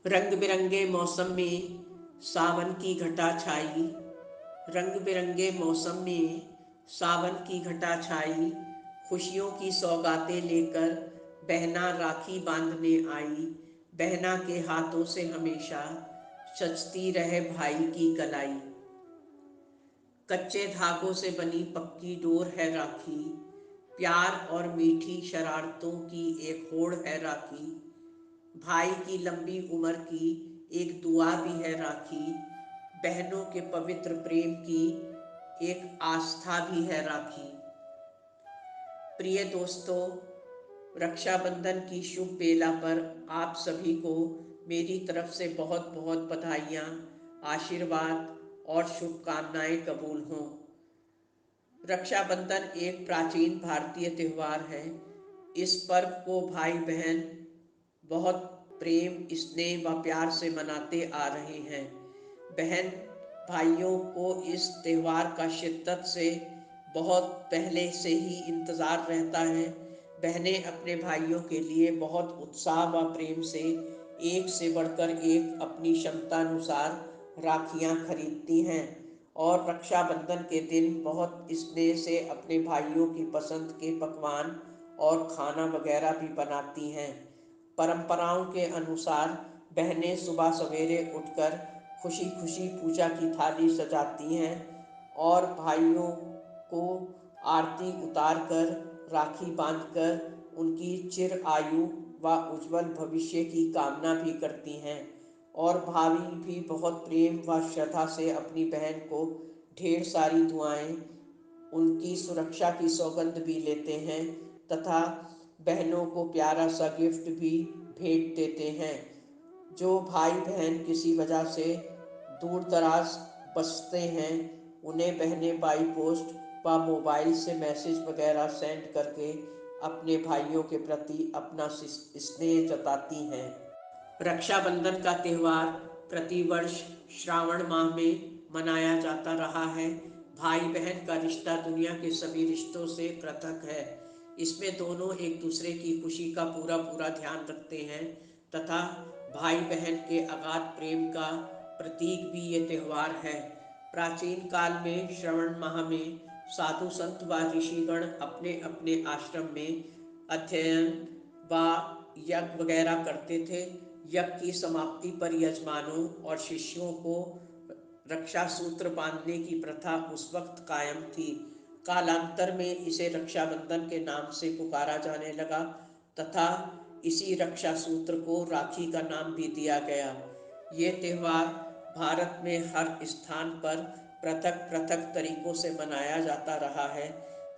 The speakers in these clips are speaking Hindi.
रंग बिरंगे मौसम में सावन की घटा छाई। रंग बिरंगे मौसम में सावन की घटा छाई। खुशियों की सौगातें लेकर बहना राखी बांधने आई। बहना के हाथों से हमेशा सजती रहे भाई की कलाई। कच्चे धागों से बनी पक्की डोर है राखी। प्यार और मीठी शरारतों की एक होड़ है राखी। भाई की लंबी उम्र की एक दुआ भी है राखी। बहनों के पवित्र प्रेम की एक आस्था भी है राखी। प्रिय दोस्तों, रक्षाबंधन की शुभ बेला पर आप सभी को मेरी तरफ से बहुत बहुत बधाइयाँ, आशीर्वाद और शुभकामनाएं कबूल हों। रक्षाबंधन एक प्राचीन भारतीय त्यौहार है। इस पर्व को भाई बहन बहुत प्रेम, स्नेह व प्यार से मनाते आ रहे हैं। बहन भाइयों को इस त्यौहार का शिद्दत से बहुत पहले से ही इंतज़ार रहता है। बहनें अपने भाइयों के लिए बहुत उत्साह व प्रेम से बढ़कर एक अपनी क्षमतानुसार राखियाँ खरीदती हैं और रक्षाबंधन के दिन बहुत स्नेह से अपने भाइयों की पसंद के पकवान और खाना वगैरह भी बनाती हैं। परंपराओं के अनुसार बहनें सुबह सवेरे उठकर खुशी खुशी पूजा की थाली सजाती हैं और भाइयों को आरती उतारकर राखी बांधकर उनकी चिर आयु व उज्जवल भविष्य की कामना भी करती हैं। और भाभी भी बहुत प्रेम व श्रद्धा से अपनी बहन को ढेर सारी दुआएं, उनकी सुरक्षा की सौगंध भी लेते हैं तथा बहनों को प्यारा सा गिफ्ट भी भेंट देते हैं। जो भाई बहन किसी वजह से दूर दराज बसते हैं, उन्हें बहनें बाई पोस्ट व मोबाइल से मैसेज वगैरह सेंड करके अपने भाइयों के प्रति अपना स्नेह जताती हैं। रक्षाबंधन का त्यौहार प्रतिवर्ष श्रावण माह में मनाया जाता रहा है। भाई बहन का रिश्ता दुनिया के सभी रिश्तों से पृथक है। इसमें दोनों एक दूसरे की खुशी का पूरा पूरा ध्यान रखते हैं तथा भाई बहन के अगाध प्रेम का प्रतीक भी ये त्यौहार है। प्राचीन काल में श्रवण माह में साधु संत व ऋषिगण अपने अपने आश्रम में अध्ययन व यज्ञ वगैरह करते थे। यज्ञ की समाप्ति पर यजमानों और शिष्यों को रक्षा सूत्र बांधने की प्रथा उस वक्त कायम थी। कालांतर में इसे रक्षाबंधन के नाम से पुकारा जाने लगा तथा इसी रक्षा सूत्र को राखी का नाम भी दिया गया। ये त्यौहार भारत में हर स्थान पर पृथक पृथक तरीकों से मनाया जाता रहा है।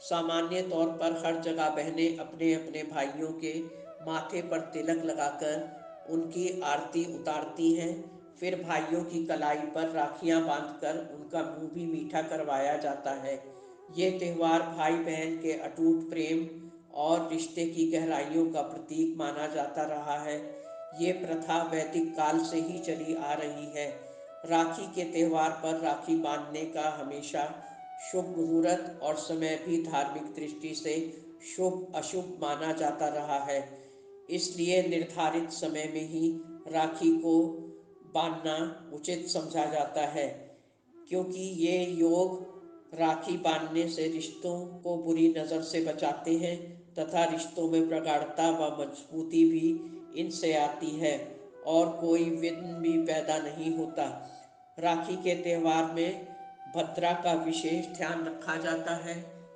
सामान्य तौर पर हर जगह बहनें अपने अपने भाइयों के माथे पर तिलक लगाकर उनकी आरती उतारती हैं। फिर भाइयों की कलाई पर राखियां बांधकर उनका मुंह भी मीठा करवाया जाता है। ये त्यौहार भाई बहन के अटूट प्रेम और रिश्ते की गहराइयों का प्रतीक माना जाता रहा है। ये प्रथा वैदिक काल से ही चली आ रही है। राखी के त्यौहार पर राखी बांधने का हमेशा शुभ मुहूर्त और समय भी धार्मिक दृष्टि से शुभ अशुभ माना जाता रहा है। इसलिए निर्धारित समय में ही राखी को बांधना उचित समझा जाता है, क्योंकि ये योग राखी बांधने से रिश्तों को बुरी नज़र से बचाते हैं तथा रिश्तों में प्रगाढ़ता व मजबूती भी इनसे आती है और कोई विघ्न भी पैदा नहीं होता। राखी के त्यौहार में भद्रा का विशेष ध्यान रखा जाता है,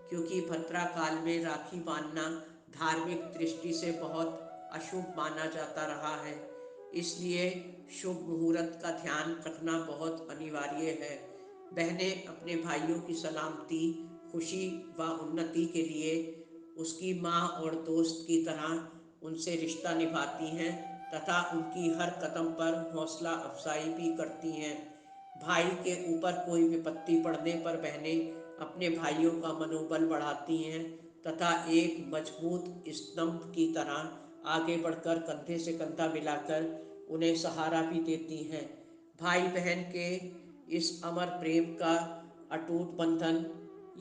क्योंकि भद्रा काल में राखी बांधना धार्मिक दृष्टि से बहुत अशुभ माना जाता रहा है। इसलिए शुभ मुहूर्त का ध्यान रखना बहुत अनिवार्य है। बहनें अपने भाइयों की सलामती, खुशी व उन्नति के लिए उसकी माँ और दोस्त की तरह उनसे रिश्ता निभाती हैं तथा उनकी हर कदम पर हौसला अफजाई भी करती हैं। भाई के ऊपर कोई विपत्ति पड़ने पर बहनें अपने भाइयों का मनोबल बढ़ाती हैं तथा एक मजबूत स्तंभ की तरह आगे बढ़कर कंधे से कंधा मिलाकर उन्हें सहारा भी देती हैं। भाई बहन के इस अमर प्रेम का अटूट बंधन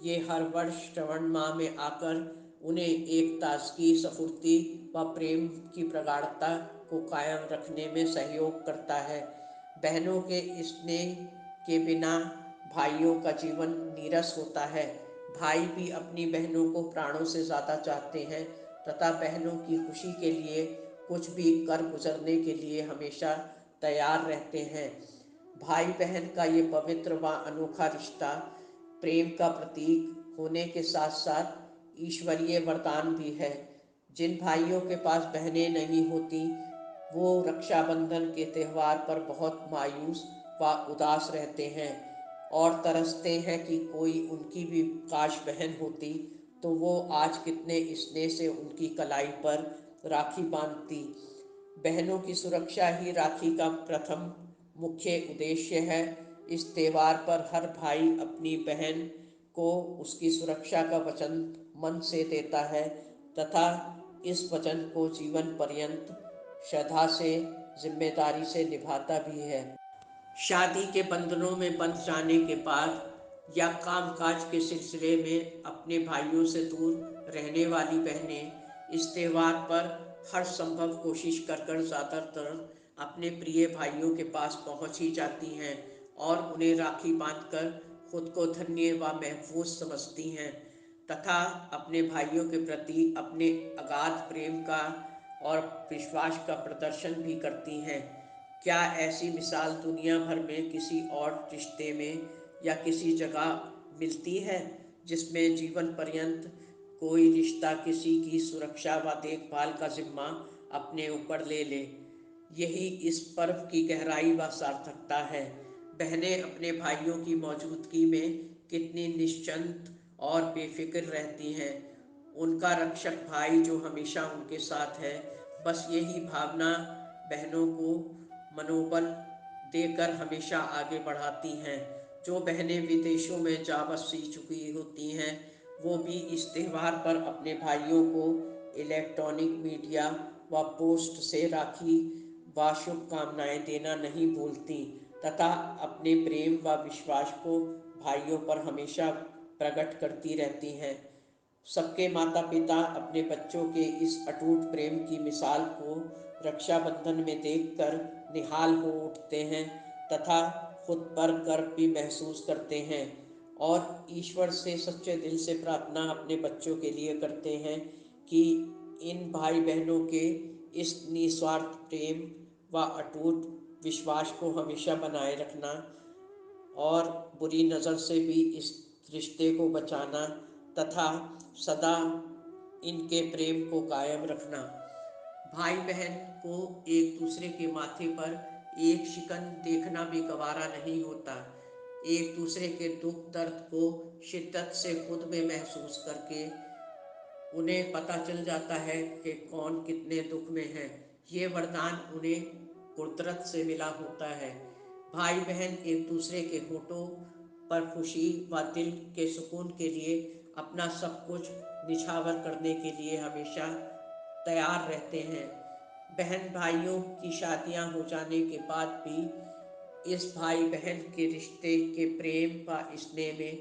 ये हर वर्ष श्रवण माह में आकर उन्हें एक ताजगी, स्फूर्ति व प्रेम की प्रगाढ़ता को कायम रखने में सहयोग करता है। बहनों के स्नेह के बिना भाइयों का जीवन नीरस होता है। भाई भी अपनी बहनों को प्राणों से ज़्यादा चाहते हैं तथा बहनों की खुशी के लिए कुछ भी कर गुजरने के लिए हमेशा तैयार रहते हैं। भाई बहन का ये पवित्र व अनोखा रिश्ता प्रेम का प्रतीक होने के साथ साथ ईश्वरीय वरदान भी है। जिन भाइयों के पास बहनें नहीं होती वो रक्षाबंधन के त्यौहार पर बहुत मायूस व उदास रहते हैं और तरसते हैं कि कोई उनकी भी काश बहन होती तो वो आज कितने स्नेह से उनकी कलाई पर राखी बांधती। बहनों की सुरक्षा ही राखी का प्रथम मुख्य उद्देश्य है। इस त्यौहार पर हर भाई अपनी बहन को उसकी सुरक्षा का वचन मन से देता है तथा इस वचन को जीवन पर्यंत श्रद्धा से जिम्मेदारी से निभाता भी है। शादी के बंधनों में बंध जाने के बाद या कामकाज के सिलसिले में अपने भाइयों से दूर रहने वाली बहनें इस त्यौहार पर हर संभव कोशिश कर ज़्यादातर अपने प्रिय भाइयों के पास पहुंच ही जाती हैं और उन्हें राखी बांधकर खुद को धन्य व महफूज समझती हैं तथा अपने भाइयों के प्रति अपने अगाध प्रेम का और विश्वास का प्रदर्शन भी करती हैं। क्या ऐसी मिसाल दुनिया भर में किसी और रिश्ते में या किसी जगह मिलती है जिसमें जीवन पर्यंत कोई रिश्ता किसी की सुरक्षा व देखभाल का जिम्मा अपने ऊपर ले ले? यही इस पर्व की गहराई व सार्थकता है। बहनें अपने भाइयों की मौजूदगी में कितनी निश्चिंत और बेफिक्र रहती हैं। उनका रक्षक भाई जो हमेशा उनके साथ है, बस यही भावना बहनों को मनोबल देकर हमेशा आगे बढ़ाती हैं। जो बहनें विदेशों में जा बसी चुकी होती हैं वो भी इस त्यौहार पर अपने भाइयों को इलेक्ट्रॉनिक मीडिया व पोस्ट से राखी व शुभकामनाएं देना नहीं भूलती तथा अपने प्रेम व विश्वास को भाइयों पर हमेशा प्रकट करती रहती हैं। सबके माता पिता अपने बच्चों के इस अटूट प्रेम की मिसाल को रक्षाबंधन में देखकर निहाल हो उठते हैं तथा खुद पर गर्व भी महसूस करते हैं और ईश्वर से सच्चे दिल से प्रार्थना अपने बच्चों के लिए करते हैं कि इन भाई बहनों के इस निस्वार्थ प्रेम व अटूट विश्वास को हमेशा बनाए रखना और बुरी नज़र से भी इस रिश्ते को बचाना तथा सदा इनके प्रेम को कायम रखना। भाई बहन को एक दूसरे के माथे पर एक शिकन देखना भी गवारा नहीं होता। एक दूसरे के दुख दर्द को शिद्दत से खुद में महसूस करके उन्हें पता चल जाता है कि कौन कितने दुख में है। ये वरदान उन्हें कुदरत से मिला होता है। भाई बहन एक दूसरे के होठों पर खुशी व दिल के सुकून के लिए अपना सब कुछ निछावर करने के लिए हमेशा तैयार रहते हैं। बहन भाइयों की शादियां हो जाने के बाद भी इस भाई बहन के रिश्ते के प्रेम व स्नेह में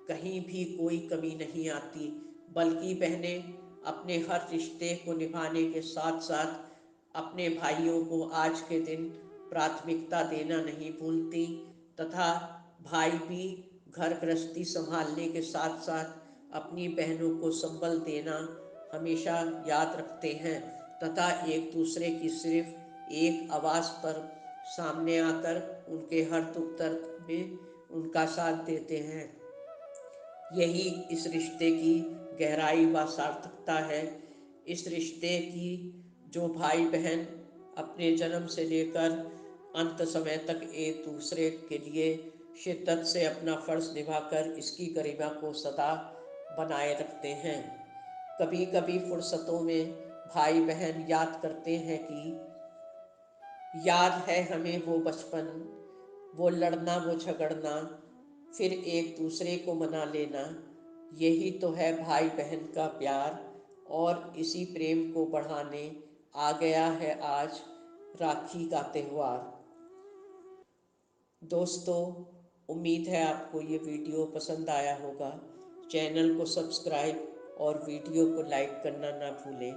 कहीं भी कोई कमी नहीं आती, बल्कि बहनें अपने हर रिश्ते को निभाने के साथ साथ अपने भाइयों को आज के दिन प्राथमिकता देना नहीं भूलती तथा भाई भी घर गृहस्थी संभालने के साथ साथ अपनी बहनों को संबल देना हमेशा याद रखते हैं तथा एक दूसरे की सिर्फ एक आवाज़ पर सामने आकर उनके हर दुख दर्द में उनका साथ देते हैं। यही इस रिश्ते की गहराई व सार्थकता है। इस रिश्ते की जो भाई बहन अपने जन्म से लेकर अंत समय तक एक दूसरे के लिए शिद्दत से अपना फर्ज निभाकर इसकी गरिमा को सदा बनाए रखते हैं। कभी कभी फुर्सतों में भाई बहन याद करते हैं कि याद है हमें वो बचपन, वो लड़ना वो झगड़ना, फिर एक दूसरे को मना लेना। यही तो है भाई बहन का प्यार और इसी प्रेम को बढ़ाने आ गया है आज राखी का त्यौहार। दोस्तों, उम्मीद है आपको ये वीडियो पसंद आया होगा। चैनल को सब्सक्राइब और वीडियो को लाइक करना ना भूलें।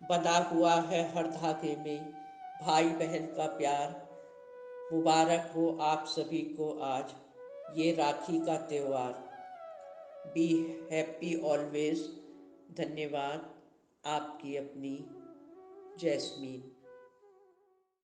बंधा हुआ है हर धागे में भाई बहन का प्यार। मुबारक हो आप सभी को आज ये राखी का त्योहार। Be happy always. धन्यवाद। आपकी अपनी जैस्मीन।